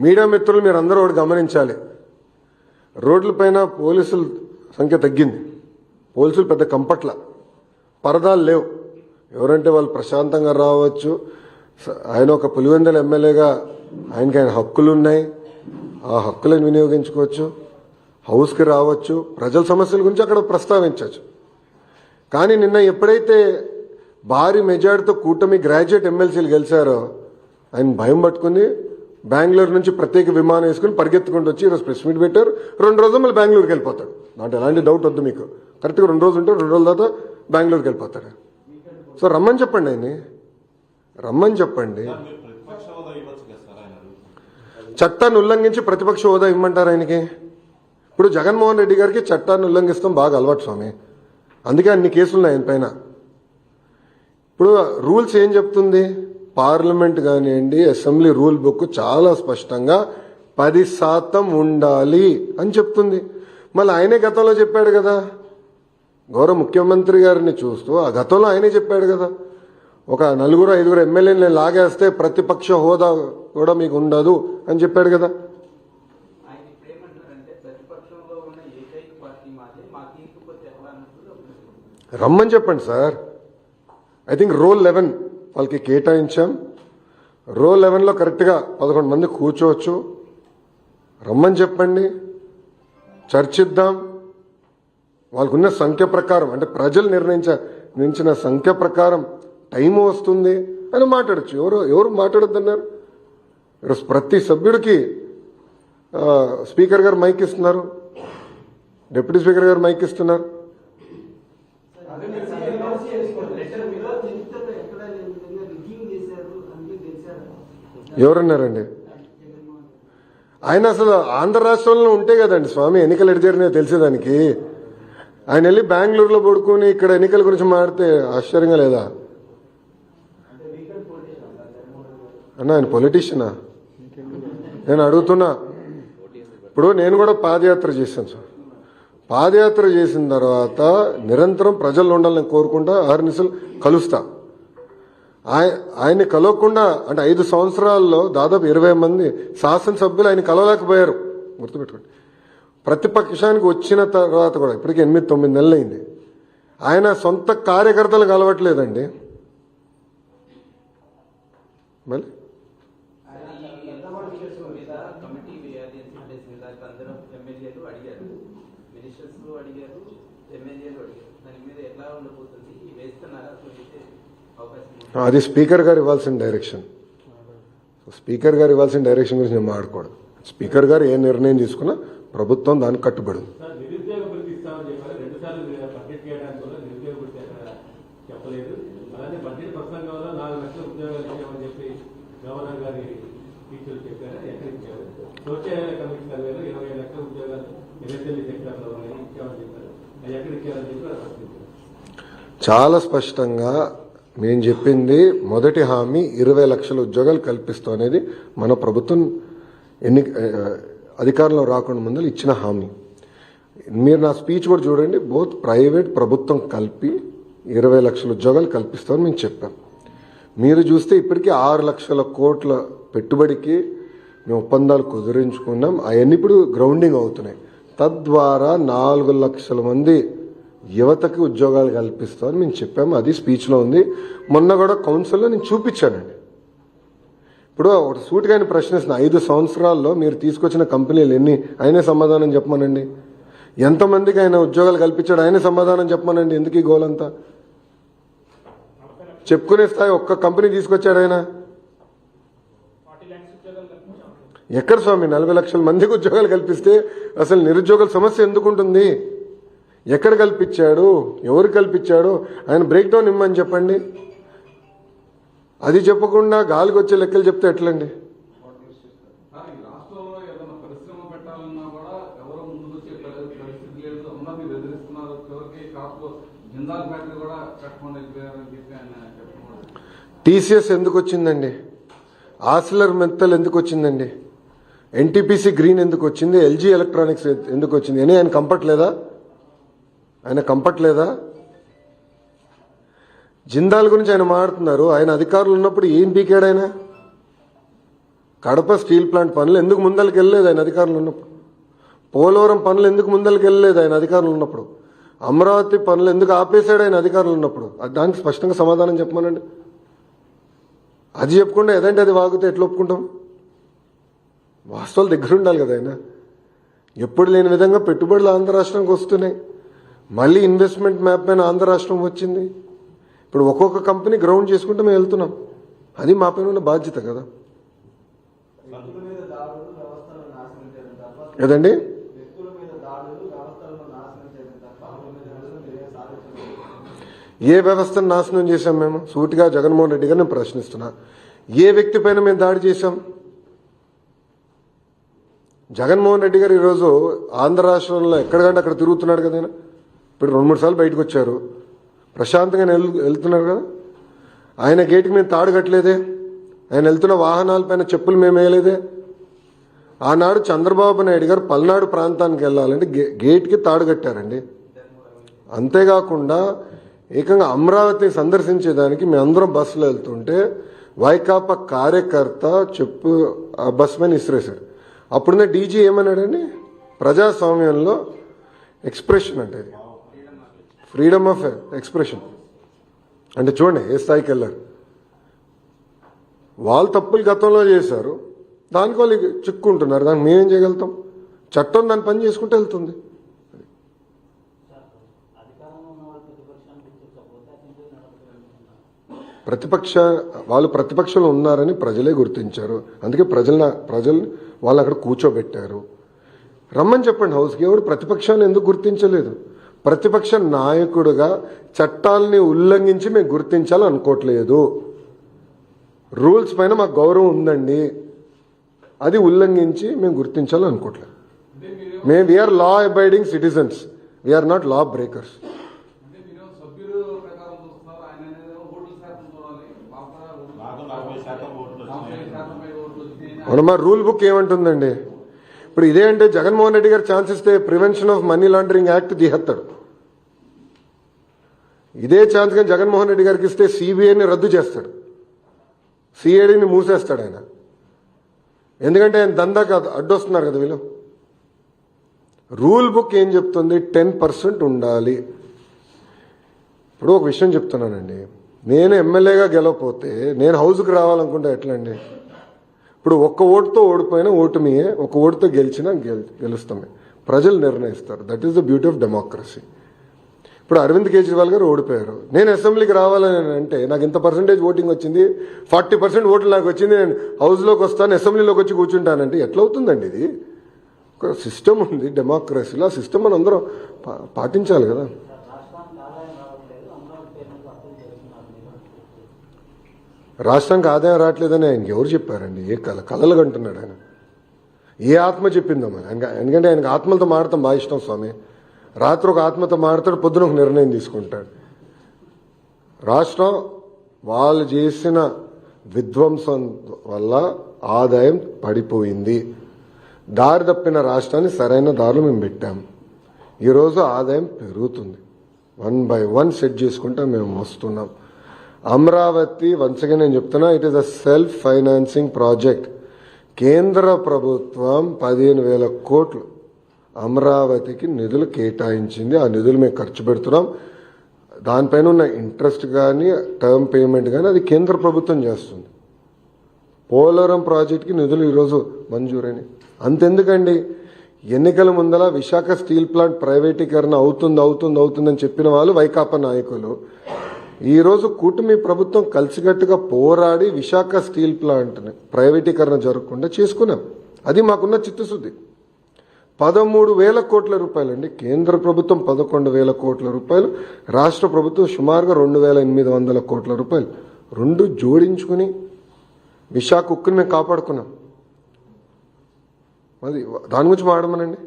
Media మిత్రులు మీరందరూ ఒకటి గమనించాలి. రోడ్లపైన పోలీసుల సంఖ్య తగ్గింది. పోలీసులు పెద్ద కంపట్ల, పరదాలు లేవు. ఎవరంటే వాళ్ళు ప్రశాంతంగా రావచ్చు. ఆయన ఒక పులివెందుల ఎమ్మెల్యేగా ఆయనకి హక్కులు ఉన్నాయి. ఆ హక్కులను వినియోగించుకోవచ్చు, హౌస్కి రావచ్చు, ప్రజల సమస్యల గురించి అక్కడ ప్రస్తావించవచ్చు. కానీ నిన్న ఎప్పుడైతే భారీ మెజార్టీతో కూటమి గ్రాడ్యుయేట్ ఎమ్మెల్సీలు గెలిచారో ఆయన భయం పట్టుకుని బెంగళూరు నుంచి ప్రత్యేక విమానం వేసుకుని పరిగెత్తుకుంటూ వచ్చి ఈరోజు ప్రెస్ మీట్ పెట్టారు. 2 రోజులు మళ్ళీ బెంగళూరుకి వెళ్ళిపోతాడు. దాంట్లో ఎలాంటి డౌట్ వద్దు మీకు. కరెక్ట్గా 2 రోజులు ఉంటే 2 రోజుల తర్వాత బెంగళూరుకి వెళ్ళిపోతాడు. సో రమ్మని చెప్పండి, ఆయన్ని రమ్మని చెప్పండి. చట్టాన్ని ఉల్లంఘించి ప్రతిపక్ష హోదా ఇమ్మంటారు ఆయనకి? ఇప్పుడు జగన్మోహన్ రెడ్డి గారికి చట్టాన్ని ఉల్లంఘిస్తాం బాగా అలవాటు స్వామి. అందుకే అన్ని కేసులున్నాయి ఆయన పైన. ఇప్పుడు రూల్స్ ఏం చెప్తుంది? పార్లమెంట్ కానివ్వండి, అసెంబ్లీ రూల్ బుక్ చాలా స్పష్టంగా 10% ఉండాలి అని చెప్తుంది. మళ్ళీ ఆయనే గతంలో చెప్పాడు కదా, గౌరవ ముఖ్యమంత్రి గారిని చూస్తూ ఆ గతంలో ఆయనే చెప్పాడు కదా, ఒక 4-5 ఎమ్మెల్యేని లాగేస్తే ప్రతిపక్ష హోదా కూడా మీకు ఉండదు అని చెప్పాడు కదా. రమ్మని చెప్పండి సార్. ఐ థింక్ రోల్ 11 వాళ్ళకి కేటాయించాం. రోల్ 11లో కరెక్ట్గా 11 మంది కూర్చోవచ్చు. రమ్మని చెప్పండి, చర్చిద్దాం. వాళ్ళకున్న సంఖ్య ప్రకారం, అంటే ప్రజలు నిర్ణయించిన సంఖ్య ప్రకారం టైం వస్తుంది అని మాట్లాడచ్చు. ఎవరు మాట్లాడొద్దన్నారు? ఈరోజు ప్రతి సభ్యుడికి స్పీకర్ గారు మైక్ ఇస్తున్నారు, డిప్యూటీ స్పీకర్ గారు మైక్ ఇస్తున్నారు. ఎవరన్నారండి? ఆయన అసలు ఆంధ్ర రాష్ట్రంలో ఉంటే కదండి స్వామి ఎన్నికలు ఎటు జరిగినాయో తెలిసేదానికి. ఆయన వెళ్ళి బెంగళూరులో పడుకుని ఇక్కడ ఎన్నికల గురించి మాడితే ఆశ్చర్యంగా లేదా అన్న? ఆయన పొలిటీషియనా? నేను అడుగుతున్నా. ఇప్పుడు నేను కూడా పాదయాత్ర చేశాను సార్. పాదయాత్ర చేసిన తర్వాత నిరంతరం ప్రజల్లో ఉండాలని కోరుకుంటా, ఆర్నిసలు కలుస్తా. ఆయన్ని కలవకుండా అంటే 5 సంవత్సరాల్లో దాదాపు 20 మంది శాసనసభ్యులు ఆయన కలవలేకపోయారు. గుర్తుపెట్టుకోండి. ప్రతిపక్షానికి వచ్చిన తర్వాత కూడా ఇప్పటికీ 8-9 నెలలు అయింది. ఆయన సొంత కార్యకర్తలు కలవట్లేదండి. మళ్ళీ అది స్పీకర్ గారు ఇవ్వాల్సిన డైరెక్షన్. స్పీకర్ గారు ఇవ్వాల్సిన డైరెక్షన్ గురించి నేను మాట్లాడకూడదు. స్పీకర్ గారు ఏ నిర్ణయం తీసుకున్నా ప్రభుత్వం దానికి కట్టుబడి. చాలా స్పష్టంగా మేము చెప్పింది మొదటి హామీ 20 లక్షల ఉద్యోగాలు కల్పిస్తాం అనేది మన ప్రభుత్వం అధికారంలో రాకుండా ముందు ఇచ్చిన హామీ. మీరు నా స్పీచ్ కూడా చూడండి. బోత్ ప్రైవేట్ ప్రభుత్వం కలిపి 20 లక్షల ఉద్యోగాలు కల్పిస్తామని మేము చెప్పాం. మీరు చూస్తే ఇప్పటికీ 6 లక్షల కోట్ల పెట్టుబడికి మేము ఒప్పందాలు కుదిరించుకున్నాం. అవన్నీ ఇప్పుడు గ్రౌండింగ్ అవుతున్నాయి. తద్వారా 4 లక్షల మంది యువతకి ఉద్యోగాలు కల్పిస్తామని మేము చెప్పాము. అది స్పీచ్లో ఉంది. మొన్న కూడా కౌన్సిల్లో నేను చూపించానండి. ఇప్పుడు ఒక సూటిగా ఆయన ప్రశ్నిస్తున్న 5 సంవత్సరాల్లో మీరు తీసుకొచ్చిన కంపెనీలు ఎన్ని? ఆయనే సమాధానం చెప్పమనండి. ఎంతమందికి ఆయన ఉద్యోగాలు కల్పించాడు? ఆయనే సమాధానం చెప్పమనండి. ఎందుకు ఈ గోలంతా? చెప్పుకునే స్థాయి ఒక్క కంపెనీ తీసుకొచ్చాడు ఆయన? ఎక్కడ స్వామి 40 లక్షల మందికి ఉద్యోగాలు కల్పిస్తే అసలు నిరుద్యోగుల సమస్య ఎందుకుంటుంది? ఎక్కడ కల్పించాడు? ఎవరు కల్పించాడు? ఆయన బ్రేక్ డౌన్ ఇమ్మని చెప్పండి. అది చెప్పకుండా గాలికి వచ్చే లెక్కలు చెప్తే ఎట్లండి? టీసీఎస్ ఎందుకు వచ్చిందండి? ఆసిలర్ మెత్తల్ ఎందుకు వచ్చిందండి? ఎన్టీపీసీ గ్రీన్ ఎందుకు వచ్చింది? ఎల్జీ ఎలక్ట్రానిక్స్ ఎందుకు వచ్చింది? అని ఆయన కంఫర్ట్ లేదా? జిందాల్ గురించి ఆయన మాట్లాడుతున్నారు. ఆయన అధికారులు ఉన్నప్పుడు ఏం పీకాడు? ఆయన కడప స్టీల్ ప్లాంట్ పనులు ఎందుకు ముందరికి వెళ్ళలేదు ఆయన అధికారులు ఉన్నప్పుడు? పోలవరం పనులు ఎందుకు ముందరికి వెళ్ళలేదు ఆయన అధికారులు ఉన్నప్పుడు? అమరావతి పనులు ఎందుకు ఆపేశాడు ఆయన అధికారులు ఉన్నప్పుడు? దానికి స్పష్టంగా సమాధానం చెప్పమనండి. అది చెప్పకుండా ఏదంటే అది వాగితే ఎట్లా ఒప్పుకుంటాం? వాస్తవాలు దగ్గర ఉండాలి కదా ఆయన. ఎప్పుడు లేని విధంగా పెట్టుబడులు ఆంధ్ర రాష్ట్రానికి వస్తున్నాయి. మళ్ళీ ఇన్వెస్ట్మెంట్ మ్యాప్ పైన ఆంధ్ర రాష్ట్రం వచ్చింది. ఇప్పుడు ఒక్కొక్క కంపెనీ గ్రౌండ్ చేసుకుంటూ మేము వెళ్తున్నాం. అది మా పైన ఉన్న బాధ్యత కదా. ఏదండి? ఏ వ్యవస్థను నాశనం చేశాం మేము? సూటిగా జగన్మోహన్ రెడ్డి గారిని ప్రశ్నిస్తున్నా. ఏ వ్యక్తి పైన మేము దాడి చేశాం? జగన్మోహన్ రెడ్డి గారు ఈరోజు ఆంధ్ర రాష్ట్రంలో ఎక్కడికంటే అక్కడ తిరుగుతున్నాడు కదా. ఇప్పుడు 2-3 సార్లు బయటకు వచ్చారు, ప్రశాంతంగా వెళ్తున్నారు కదా. ఆయన గేటుకి మేము తాడు కట్టలేదే, ఆయన వెళ్తున్న వాహనాలపైన చెప్పులు మేము వేయలేదే. ఆనాడు చంద్రబాబు నాయుడు గారు పల్నాడు ప్రాంతానికి వెళ్ళాలంటే గేట్కి తాడు కట్టారండి. అంతేకాకుండా ఏకంగా అమరావతిని సందర్శించేదానికి మేమందరం బస్సులో వెళ్తుంటే వైకాపా కార్యకర్త చెప్పు ఆ బస్ పైన ఇసిరేశాడు. అప్పుడున్న డీజీ ఏమన్నాడండి? ప్రజాస్వామ్యంలో ఎక్స్ప్రెషన్ అంటే ఇది ఫ్రీడమ్ ఆఫ్ ఎక్స్ప్రెషన్ అంటే చూడండి ఏ స్థాయికి వెళ్ళారు. వాళ్ళు తప్పులు గతంలో చేశారు, దానికి వాళ్ళు చిక్కుంటున్నారు. దానికి మేమేం చేయగలుగుతాం? చట్టం దాని పని చేసుకుంటూ వెళ్తుంది. వాళ్ళు ప్రతిపక్షంలో ఉన్నారని ప్రజలే గుర్తించారు. అందుకే ప్రజలు వాళ్ళు అక్కడ కూర్చోబెట్టారు. రమ్మని చెప్పండి హౌస్కి. ఎవరు ప్రతిపక్షాన్ని ఎందుకు గుర్తించలేదు? ప్రతిపక్ష నాయకుడుగా చట్టాలని ఉల్లంఘించి మేము గుర్తించాలని అనుకోవట్లేదు. రూల్స్ పైన మాకు గౌరవం ఉందండి, అది ఉల్లంఘించి మేము గుర్తించాలని అనుకోవట్లేదు. We are law abiding citizens, we are not law breakers. మా రూల్ బుక్ ఏమంటుందండి? ఇప్పుడు ఇదే అంటే జగన్మోహన్ రెడ్డి గారు ఛాన్స్ ఇస్తే prevention of money laundering act తీసేస్తాడు. ఇదే ఛాన్స్ కానీ జగన్మోహన్ రెడ్డి గారికి ఇస్తే సిబిఐని రద్దు చేస్తాడు, సిఐడిని మూసేస్తాడు ఆయన. ఎందుకంటే ఆయన దందాకి అడ్డొస్తున్నారు కదా వీళ్ళు. రూల్ బుక్ ఏం చెప్తుంది? 10% ఉండాలి. ఇప్పుడు ఒక విషయం చెప్తున్నానండి, నేను ఎమ్మెల్యేగా గెలవకపోతే నేను హౌస్కి రావాలనుకుంటే ఎట్లా అండి? ఇప్పుడు ఒక్క ఓటుతో ఓడిపోయినా ఓటమియే, ఒక ఓటుతో గెలిచినా గెలుస్తామే. ప్రజలు నిర్ణయిస్తారు. That is the beauty of democracy. ఇప్పుడు అరవింద్ కేజ్రీవాల్ గారు ఓడిపోయారు, నేను అసెంబ్లీకి రావాలని అంటే నాకు ఇంత పర్సెంటేజ్ ఓటింగ్ వచ్చింది, 40% ఓట్లు నాకు వచ్చింది, నేను హౌస్లోకి వస్తాను, అసెంబ్లీలోకి వచ్చి కూర్చుంటానంటే ఎట్లా అవుతుందండి? ఇది ఒక సిస్టమ్ ఉంది డెమోక్రసీలో. ఆ సిస్టమ్ మనం అందరం పాటించాలి కదా. రాష్ట్రానికి ఆదాయం రావట్లేదని ఆయనకి ఎవరు చెప్పారండి? ఏ కళలు కంటున్నాడు ఆయన? ఏ ఆత్మ చెప్పిందమ్మా? ఎందుకంటే ఆయనకు ఆత్మలతో మాడతాం బాగా ఇష్టం స్వామి. రాత్రి ఒక ఆత్మతో మాడతాడు, పొద్దున ఒక నిర్ణయం తీసుకుంటాడు. రాష్ట్రం వాళ్ళు చేసిన విధ్వంసం వల్ల ఆదాయం పడిపోయింది. దారి తప్పిన రాష్ట్రాన్ని సరైన దారిలో మేము పెట్టాం. ఈరోజు ఆదాయం పెరుగుతుంది. 1 by 1 సెట్ చేసుకుంటా మేము వస్తున్నాం. అమరావతి వన్స్ అగైన్ నేను చెప్తున్నా, it is a self financing project. కేంద్ర ప్రభుత్వం 15,000 కోట్లు అమరావతికి నిధులు కేటాయించింది. ఆ నిధులు మేము ఖర్చు పెడుతున్నాం. దానిపైన ఉన్న ఇంట్రెస్ట్ కానీ టర్మ్ పేమెంట్ కానీ అది కేంద్ర ప్రభుత్వం చేస్తుంది. పోలవరం ప్రాజెక్టుకి నిధులు ఈరోజు మంజూరైనవి. అంతెందుకండి, ఎన్నికల ముందల విశాఖ స్టీల్ ప్లాంట్ ప్రైవేటీకరణ అవుతుందని చెప్పిన వాళ్ళు వైకాపా నాయకులు. ఈరోజు కూటమి ప్రభుత్వం కలిసికట్టుగా పోరాడి విశాఖ స్టీల్ ప్లాంట్ని ప్రైవేటీకరణ జరగకుండా చేసుకున్నాం. అది మాకున్న చిత్తశుద్ధి. 13,000 కోట్ల రూపాయలండి. కేంద్ర ప్రభుత్వం 11,000 కోట్ల రూపాయలు, రాష్ట్ర ప్రభుత్వం సుమారుగా 2,800 కోట్ల రూపాయలు. రెండు జోడించుకుని విశాఖ ఉక్కుని మేము కాపాడుకున్నాం. అది దాని గురించి మాట్లాడమనండి.